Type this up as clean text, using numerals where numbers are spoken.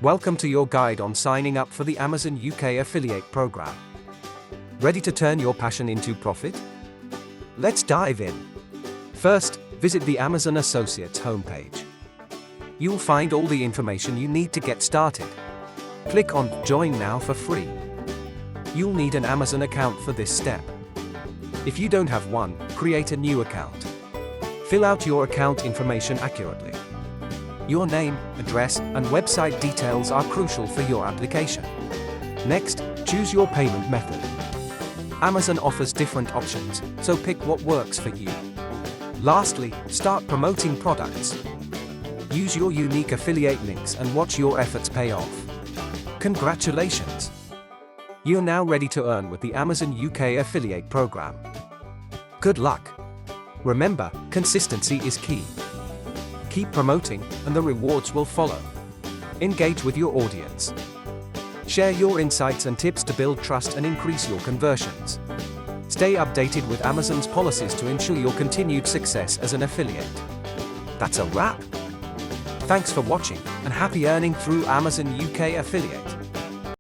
Welcome to your guide on signing up for the Amazon UK Affiliate Program. Ready to turn your passion into profit? Let's dive in. First, visit the Amazon Associates homepage. You'll find all the information you need to get started. Click on Join Now for free. You'll need an Amazon account for this step. If you don't have one, create a new account. Fill out your account information accurately. Your name, address, and website details are crucial for your application. Next, choose your payment method. Amazon offers different options, so pick what works for you. Lastly, start promoting products. Use your unique affiliate links and watch your efforts pay off. Congratulations! You're now ready to earn with the Amazon UK Affiliate Program. Good luck! Remember, consistency is key. Keep promoting, and the rewards will follow. Engage with your audience. Share your insights and tips to build trust and increase your conversions. Stay updated with Amazon's policies to ensure your continued success as an affiliate. That's a wrap. Thanks for watching, and happy earning through Amazon UK Affiliate.